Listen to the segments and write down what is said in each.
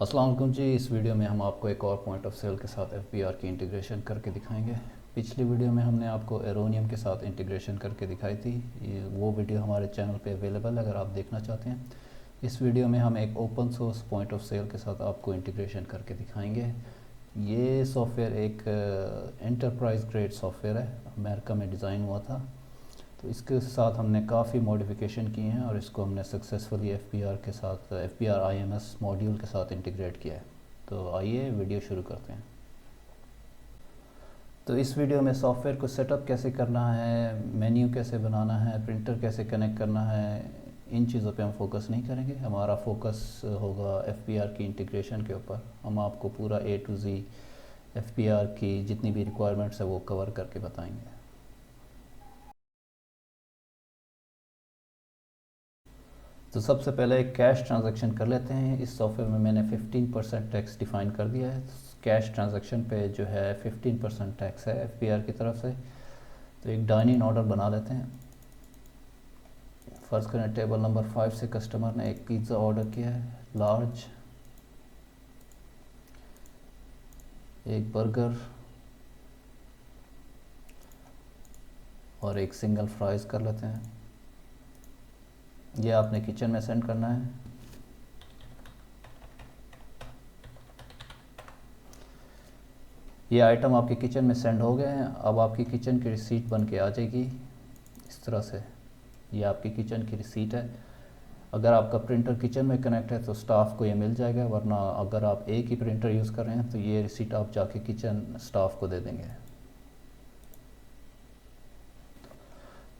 अस्सलाम वालेकुम जी। इस वीडियो में हम आपको एक और पॉइंट ऑफ सेल के साथ एफ की इंटीग्रेशन करके दिखाएंगे। पिछली वीडियो में हमने आपको एरोनियम के साथ इंटीग्रेशन करके दिखाई थी। वो वीडियो हमारे चैनल पे अवेलेबल है अगर आप देखना चाहते हैं। इस वीडियो में हम एक open source point of sale के साथ आपको इंटीग्रेशन करके दिखाएंगे। ये सॉफ़्टवेयर एक एंटरप्राइज ग्रेड सॉफ्टवेयर है, अमेरिका में डिज़ाइन हुआ था। तो इसके साथ हमने काफ़ी मॉडिफिकेशन किए हैं और इसको हमने सक्सेसफुली के साथ IMS मॉड्यूल के साथ इंटीग्रेट किया है। तो आइए वीडियो शुरू करते हैं। तो इस वीडियो में सॉफ्टवेयर को सेटअप कैसे करना है, मेन्यू कैसे बनाना है, प्रिंटर कैसे कनेक्ट करना है, इन चीज़ों पे हम फोकस नहीं करेंगे। हमारा फोकस होगा की इंटीग्रेशन के ऊपर। हम आपको पूरा A to Z की जितनी भी रिक्वायरमेंट्स है वो कवर करके बताएंगे। तो सबसे पहले एक कैश ट्रांजैक्शन कर लेते हैं। इस सॉफ्टवेयर में मैंने 15% टैक्स डिफ़ाइन कर दिया है। कैश ट्रांजैक्शन पे जो है 15% टैक्स है की तरफ से। तो एक डाइनिंग ऑर्डर बना लेते हैं। फ़र्ज़ करें टेबल नंबर 5 से कस्टमर ने एक पिज़्ज़ा ऑर्डर किया है, लार्ज, एक बर्गर और एक सिंगल फ्राइज़ कर लेते हैं। ये आपने किचन में सेंड करना है। ये आइटम आपके किचन में सेंड हो गए हैं। अब आपकी किचन की रिसीट बन के आ जाएगी इस तरह से। ये आपकी किचन की रिसीट है। अगर आपका प्रिंटर किचन में कनेक्ट है तो स्टाफ को ये मिल जाएगा, वरना अगर आप एक ही प्रिंटर यूज़ कर रहे हैं तो ये रिसीट आप जाके किचन स्टाफ को दे देंगे।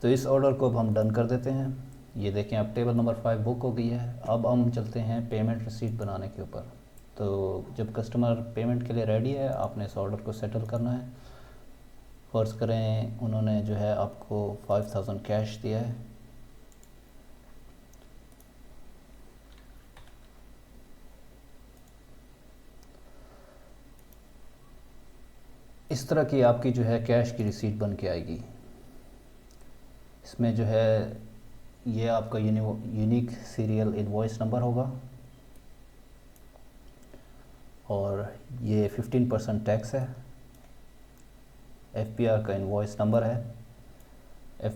तो इस ऑर्डर को अब हम डन कर देते हैं। ये देखें अब टेबल नंबर 5 बुक हो गई है। अब हम चलते हैं पेमेंट रिसीट बनाने के ऊपर। तो जब कस्टमर पेमेंट के लिए रेडी है, आपने इस ऑर्डर को सेटल करना है। फ़र्ज़ करें उन्होंने जो है आपको 5000 कैश दिया है। इस तरह की आपकी जो है कैश की रिसीट बन के आएगी। इसमें जो है ये आपका यूनिक सीरियल इनवॉइस नंबर होगा और ये 15% टैक्स है। का इनवॉइस नंबर है,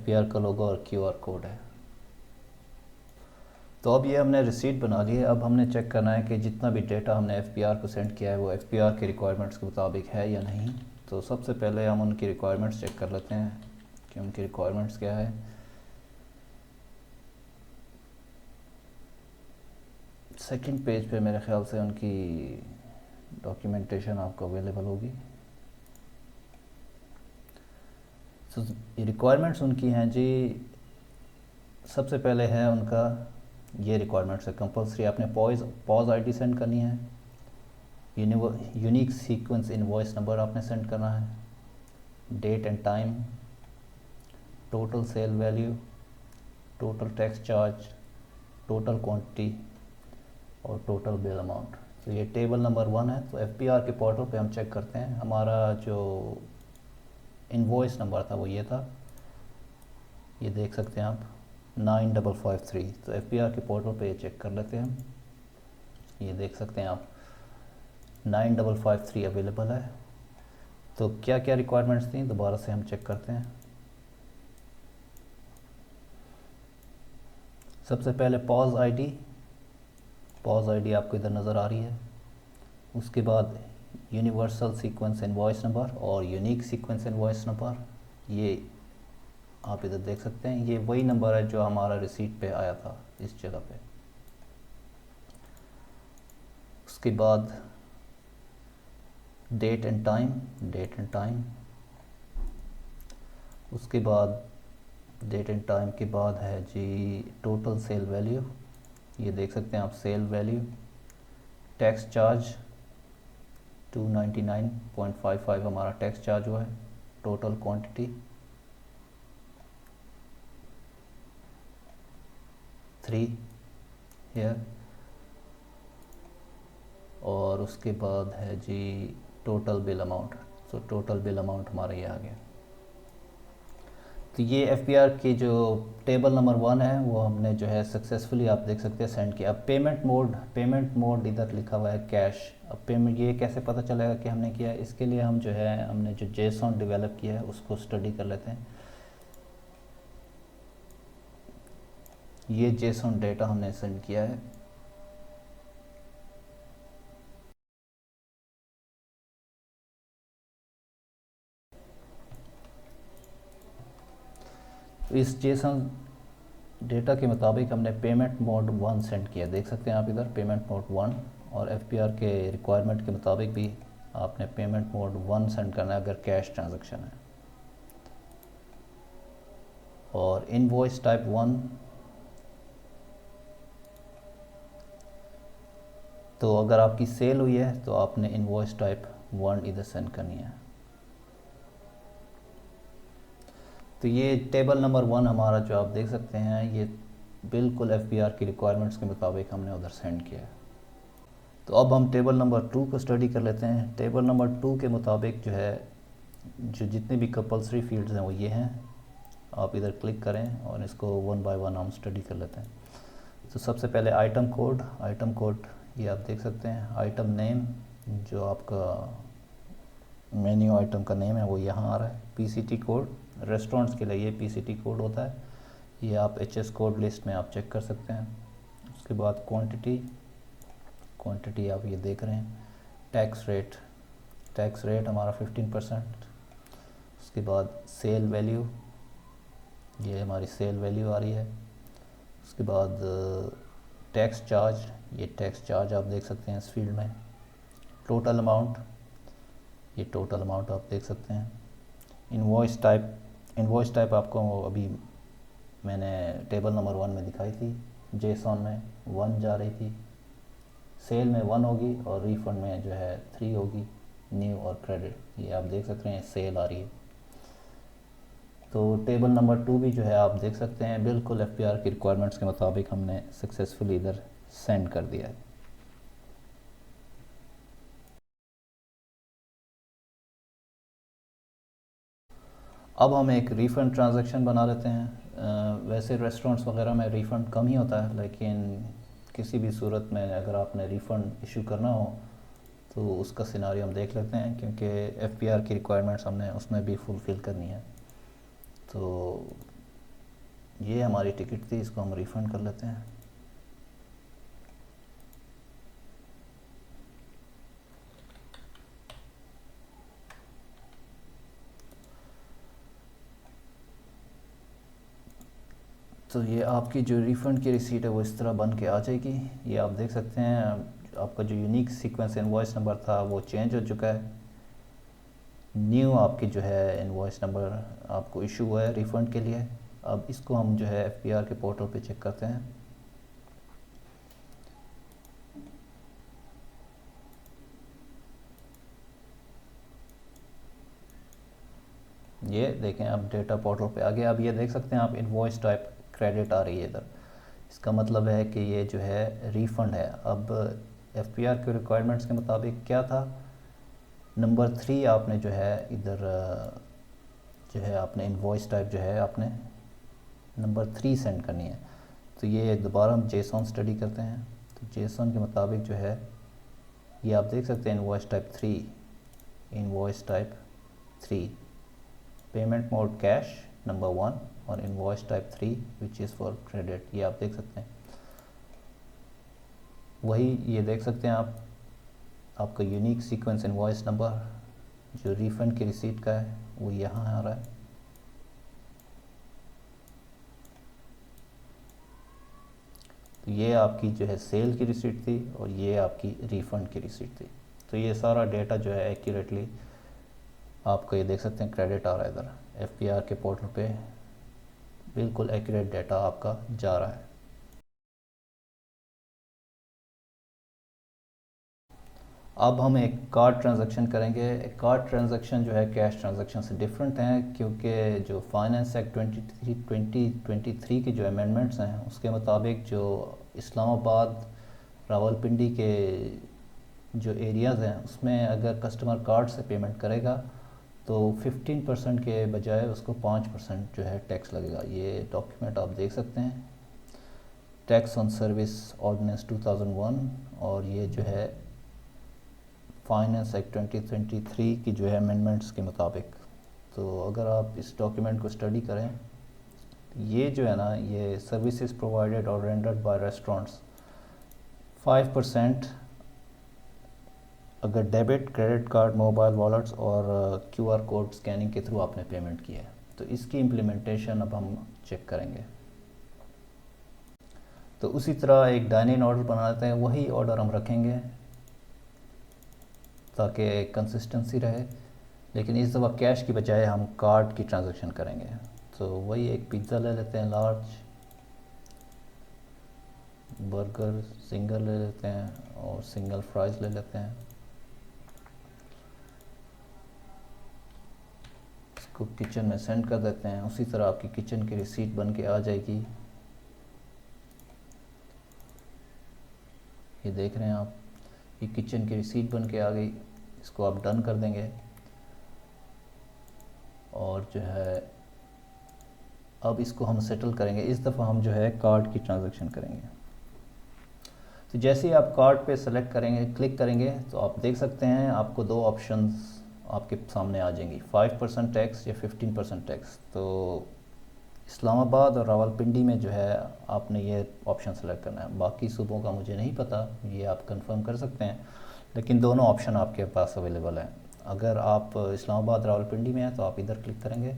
का लोगो और QR कोड है। तो अब ये हमने रिसीट बना ली है। अब हमने चेक करना है कि जितना भी डेटा हमने को सेंड किया है वो के रिक्वायरमेंट्स के मुताबिक है या नहीं। तो सबसे पहले हम उनकी रिक्वायरमेंट्स चेक कर लेते हैं कि उनकी रिक्वायरमेंट्स क्या है। सेकंड पेज पे मेरे ख्याल से उनकी डॉक्यूमेंटेशन आपको अवेलेबल होगी। तो रिक्वायरमेंट्स उनकी हैं जी। सबसे पहले है उनका ये रिक्वायरमेंट्स है कंपलसरी आपने पॉज आईडी सेंड करनी है। यूनिक सीक्वेंस इनवॉइस नंबर आपने सेंड करना है। Date and time, total sale value, total tax charge, total quantity और टोटल बिल अमाउंट। तो ये टेबल नंबर 1 है। तो के पोर्टल पे हम चेक करते हैं। हमारा जो इनवॉइस नंबर था वो ये था, ये देख सकते हैं आप 9553। तो के पोर्टल पे ये चेक कर लेते हैं हम। ये देख सकते हैं आप 9553 अवेलेबल है। तो क्या क्या रिक्वायरमेंट्स थी दोबारा से हम चेक करते हैं। सबसे पहले पॉज आईडी आपको इधर नज़र आ रही है। उसके बाद यूनिवर्सल सीक्वेंस इनवॉइस नंबर और यूनिक सीक्वेंस इनवॉइस नंबर, ये आप इधर देख सकते हैं। ये वही नंबर है जो हमारा रिसीट पे आया था इस जगह पे। उसके बाद डेट एंड टाइम। उसके बाद डेट एंड टाइम के बाद है जी टोटल सेल वैल्यू। ये देख सकते हैं आप सेल वैल्यू। टैक्स चार्ज 299.55 हमारा टैक्स चार्ज हुआ है। Total quantity 3 here. और उसके बाद है जी टोटल बिल अमाउंट। तो टोटल बिल अमाउंट हमारा ये आ गया। तो ये एफपीआर की जो टेबल नंबर 1 है वो हमने जो है सक्सेसफुली आप देख सकते हैं सेंड किया। अब पेमेंट मोड इधर लिखा हुआ है कैश। अब पेमेंट ये कैसे पता चलेगा कि हमने किया है, इसके लिए हम जो है हमने जो जेसॉन डेवलप किया है उसको स्टडी कर लेते हैं। ये जेसॉन डेटा हमने सेंड किया है। तो इस जेसॉन डेटा के मुताबिक हमने पेमेंट मोड 1 सेंड किया, देख सकते हैं आप इधर पेमेंट मोड 1। और एफपीआर के रिक्वायरमेंट के मुताबिक भी आपने पेमेंट मोड 1 सेंड करना है अगर कैश ट्रांजैक्शन है। और इनवॉइस टाइप 1, तो अगर आपकी सेल हुई है तो आपने इनवॉइस टाइप 1 इधर सेंड करनी है। तो ये टेबल नंबर 1 हमारा जो आप देख सकते हैं ये बिल्कुल एफपीआर की रिक्वायरमेंट्स के मुताबिक हमने उधर सेंड किया है। तो अब हम टेबल नंबर 2 को स्टडी कर लेते हैं। टेबल नंबर 2 के मुताबिक जो है जो जितने भी कंपल्सरी फील्ड्स हैं वो ये हैं। आप इधर क्लिक करें और इसको वन बाय वन हम स्टडी कर लेते हैं। तो सबसे पहले आइटम कोड ये आप देख सकते हैं। आइटम नेम, जो आपका मेन्यू आइटम का नेम है वो यहाँ आ रहा है। पीसीटी कोड, रेस्टोरेंट्स के लिए ये पीसीटी कोड होता है, ये आप एचएस कोड लिस्ट में आप चेक कर सकते हैं। उसके बाद क्वांटिटी आप ये देख रहे हैं। टैक्स रेट हमारा 15%। उसके बाद सेल वैल्यू, ये हमारी सेल वैल्यू आ रही है। उसके बाद टैक्स चार्ज, ये टैक्स चार्ज आप देख सकते हैं इस फील्ड में। टोटल अमाउंट, ये टोटल अमाउंट आप देख सकते हैं। इनवॉइस टाइप आपको अभी मैंने टेबल नंबर 1 में दिखाई थी। जेसॉन में 1 जा रही थी, सेल में 1 होगी और रिफंड में जो है 3 होगी। न्यू और क्रेडिट, ये आप देख सकते हैं सेल आ रही है। तो टेबल नंबर 2 भी जो है आप देख सकते हैं बिल्कुल एफपीआर की रिक्वायरमेंट्स के मुताबिक हमने सक्सेसफुली इधर सेंड कर दिया है। अब हम एक रिफ़ंड ट्रांजैक्शन बना लेते हैं। वैसे रेस्टोरेंट्स वगैरह में रिफ़ंड कम ही होता है, लेकिन किसी भी सूरत में अगर आपने रिफ़ंड इशू करना हो तो उसका सिनारियो हम देख लेते हैं, क्योंकि एफपीआर की रिक्वायरमेंट्स हमने उसमें भी फुलफ़िल करनी है। तो ये हमारी टिकट थी, इसको हम रिफ़ंड कर लेते हैं। तो ये आपकी जो रिफ़ंड की रिसीट है वो इस तरह बन के आ जाएगी। ये आप देख सकते हैं आपका जो यूनिक सीक्वेंस इनवॉइस नंबर था वो चेंज हो चुका है। न्यू आपकी जो है इनवॉइस नंबर आपको इशू हुआ है रिफ़ंड के लिए। अब इसको हम जो है एफपीआर के पोर्टल पे चेक करते हैं। ये देखें अब डेटा पोर्टल पे आ गया। अब ये देख सकते हैं आप इनवॉइस टाइप क्रेडिट आ रही है इधर। इसका मतलब है कि ये जो है रीफ़ंड है। अब एफपीआर के रिक्वायरमेंट्स के मुताबिक क्या था, नंबर 3 आपने जो है इधर जो है आपने इनवॉइस टाइप जो है आपने नंबर 3 सेंड करनी है। तो ये दोबारा हम जेसॉन स्टडी करते हैं। तो जेसॉन के मुताबिक जो है ये आप देख सकते हैं invoice type 3 payment mode cash number 1 और invoice type 3 which is for credit, ये आप देख सकते हैं। वही ये देख सकते हैं आप आपका यूनिक सीक्वेंस इनवॉइस नंबर जो रिफ़ंड की रिसीट का है वो यहाँ आ रहा है। तो ये आपकी जो है सेल की रिसीट थी और ये आपकी रिफ़ंड की रिसीट थी। तो ये सारा डेटा जो है एक्यूरेटली आपको ये देख सकते हैं क्रेडिट आ रहा है इधर एफपीआर के पोर्टल पे, बिल्कुल एक्यूरेट डेटा आपका जा रहा है। अब हम एक कार्ड ट्रांजैक्शन करेंगे। कार्ड ट्रांजैक्शन जो है कैश ट्रांजैक्शन से डिफरेंट हैं, क्योंकि जो फाइनेंस एक्ट 2023 के जो अमेंडमेंट्स हैं उसके मुताबिक जो इस्लामाबाद रावलपिंडी के जो एरियाज़ हैं उसमें अगर कस्टमर कार्ड से पेमेंट करेगा तो 15% के बजाय उसको 5% जो है टैक्स लगेगा। ये डॉक्यूमेंट आप देख सकते हैं, टैक्स ऑन सर्विस ऑर्डिनेंस 2001, और ये जो है फाइनेंस एक्ट 2023 की जो है अमेंडमेंट्स के मुताबिक। तो अगर आप इस डॉक्यूमेंट को स्टडी करें, ये जो है ना, ये सर्विसेज प्रोवाइडेड और रेंडर्ड बाय रेस्टोरेंट्स 5% अगर debit, credit card, mobile wallets और क्यूआर कोड स्कैनिंग के थ्रू आपने पेमेंट की है। तो इसकी इम्प्लीमेंटेशन अब हम चेक करेंगे। तो उसी तरह एक डाइनिंग ऑर्डर बनाते हैं, वही ऑर्डर हम रखेंगे ताकि कंसिस्टेंसी रहे, लेकिन इस दफ़ा कैश की बजाय हम कार्ड की ट्रांजैक्शन करेंगे। तो वही एक पिज़्ज़ा ले लेते हैं लार्ज, बर्गर सिंगल ले लेते हैं और सिंगल फ्राइज़ ले लेते हैं। इसको किचन में सेंड कर देते हैं। उसी तरह आपकी किचन की रिसीट बन के आ जाएगी। ये देख रहे हैं आप, ये किचन की रिसीट बन के आ गई। इसको आप डन कर देंगे और जो है अब इसको हम सेटल करेंगे। इस दफ़ा हम जो है कार्ड की ट्रांजैक्शन करेंगे। तो जैसे ही आप कार्ड पे सेलेक्ट करेंगे, क्लिक करेंगे, तो आप देख सकते हैं आपको दो ऑप्शंस आपके सामने आ जाएंगी, 5% टैक्स या 15% टैक्स। तो इस्लामाबाद और रावलपिंडी में जो है आपने ये ऑप्शन सेलेक्ट करना है। बाकी सूबों का मुझे नहीं पता, ये आप कंफर्म कर सकते हैं, लेकिन दोनों ऑप्शन आपके पास अवेलेबल हैं। अगर आप इस्लामाबाद रावलपिंडी में हैं तो आप इधर क्लिक करेंगे।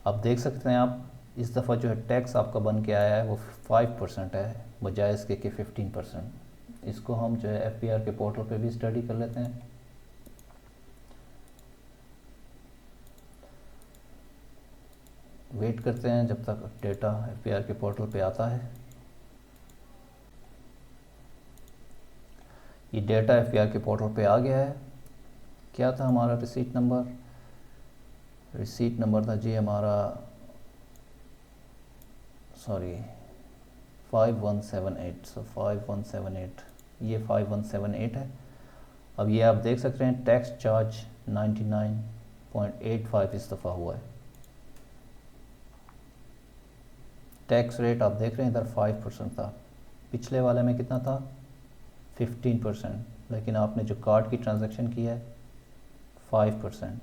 आप देख सकते हैं आप इस दफ़ा जो है टैक्स आपका बन के आया है वो 5% है, बजाय इसके कि 15%। इसको हम जो है FBR के पोर्टल पे भी स्टडी कर लेते हैं। वेट करते हैं जब तक डेटा FBR के पोर्टल पे आता है। ये डेटा FBR के पोर्टल पे आ गया है। क्या था हमारा रिसीट नंबर? रिसीट नंबर था जी हमारा 5178। सो 5178, ये 5178 है। अब ये आप देख सकते हैं टैक्स चार्ज 99.85 इस दफ़ा हुआ है। टैक्स रेट आप देख रहे हैं इधर 5% था, पिछले वाले में कितना था 15%, लेकिन आपने जो कार्ड की ट्रांजैक्शन की है 5%।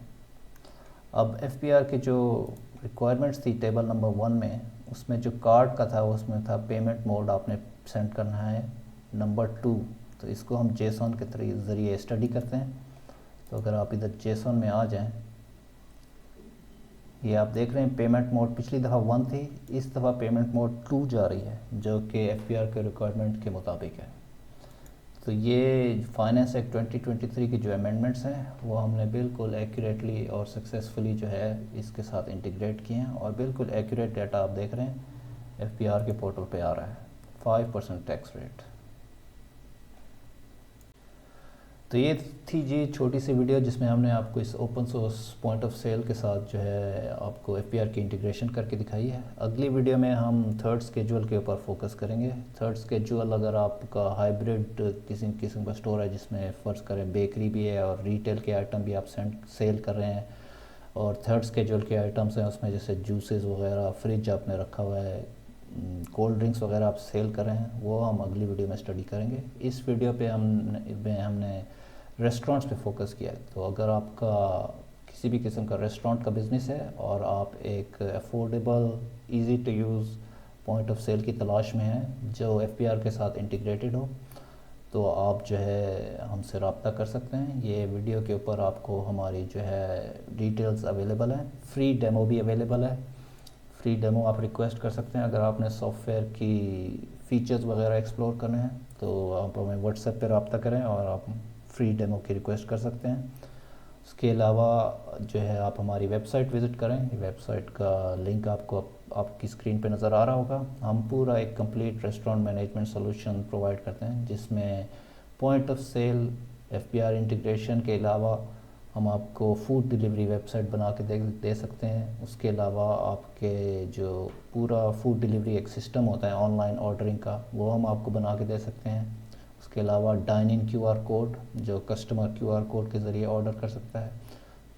अब FBR के जो रिक्वायरमेंट्स थी टेबल नंबर 1 में, उसमें जो कार्ड का था उसमें था पेमेंट मोड आपने सेंड करना है नंबर 2। तो इसको हम जेसन के ज़रिए स्टडी करते हैं। तो अगर आप इधर जेसन में आ जाएं, ये आप देख रहे हैं पेमेंट मोड पिछली दफ़ा 1 थी, इस दफ़ा पेमेंट मोड 2 जा रही है, जो कि FBR के रिक्वायरमेंट के मुताबिक है। तो ये फाइनेंस एक्ट 2023 की जो अमेंडमेंट्स हैं वो हमने बिल्कुल एक्यूरेटली और सक्सेसफुली जो है इसके साथ इंटीग्रेट किए हैं, और बिल्कुल एक्यूरेट डाटा आप देख रहे हैं FBR के पोर्टल पे आ रहा है, 5% टैक्स रेट। तो ये थी जी छोटी सी वीडियो जिसमें हमने आपको इस open source point of sale के साथ जो है आपको FBR की इंटीग्रेशन करके दिखाई है। अगली वीडियो में हम थर्ड स्केड्यूल के ऊपर फोकस करेंगे। थर्ड स्केड्यूल अगर आपका हाइब्रिड किसी किस्म का स्टोर है जिसमें फ़र्ज़ करें बेकरी भी है और रिटेल के आइटम भी आप सेल कर रहे हैं, और थर्ड स्केड्यूल के आइटम्स हैं उसमें जैसे जूसेस वगैरह, फ्रिज आपने रखा हुआ है, कोल्ड ड्रिंक्स वगैरह आप सेल कर रहे हैं, वो हम अगली वीडियो में स्टडी करेंगे। इस वीडियो पे हमने रेस्टोरेंट्स पे फोकस किया है। तो अगर आपका किसी भी किस्म का रेस्टोरेंट का बिज़नेस है और आप एक affordable, easy to use point of sale की तलाश में हैं जो FBR के साथ इंटीग्रेटेड हो, तो आप जो है हमसे रब्ता कर सकते हैं। ये वीडियो के ऊपर आपको हमारी जो है डिटेल्स अवेलेबल हैं, फ्री डेमो भी अवेलेबल है। फ्री डेमो आप रिक्वेस्ट कर सकते हैं। अगर आपने सॉफ्टवेयर की फ़ीचर्स वगैरह एक्सप्लोर करने हैं तो आप हमें व्हाट्सएप पर रब्ता करें और आप फ्री डेमो की रिक्वेस्ट कर सकते हैं। उसके अलावा जो है आप हमारी वेबसाइट विज़िट करें। वेबसाइट का लिंक आपको आपकी स्क्रीन पे नज़र आ रहा होगा। हम पूरा एक complete restaurant management solution provide करते हैं जिसमें point of sale FBR integration के अलावा हम आपको फूड डिलीवरी वेबसाइट बना के दे सकते हैं। उसके अलावा आपके जो पूरा फूड डिलीवरी एक सिस्टम होता है ऑनलाइन ऑर्डरिंग का, वो हम आपको बना के दे सकते हैं। इसके अलावा डाइन इन QR कोड जो कस्टमर QR कोड के ज़रिए ऑर्डर कर सकता है।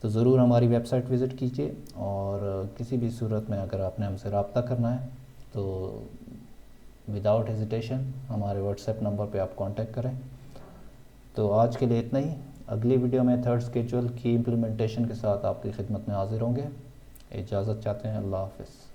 तो ज़रूर हमारी वेबसाइट विज़िट कीजिए, और किसी भी सूरत में अगर आपने हमसे रब्ता करना है तो विदाउट हेजिटेशन हमारे व्हाट्सएप नंबर पे आप कांटेक्ट करें। तो आज के लिए इतना ही। अगली वीडियो में थर्ड स्केड्यूल की इम्प्लीमेंटेशन के साथ आपकी खिदमत में हाजिर होंगे। इजाज़त चाहते हैं। अल्लाह हाफ़िज़।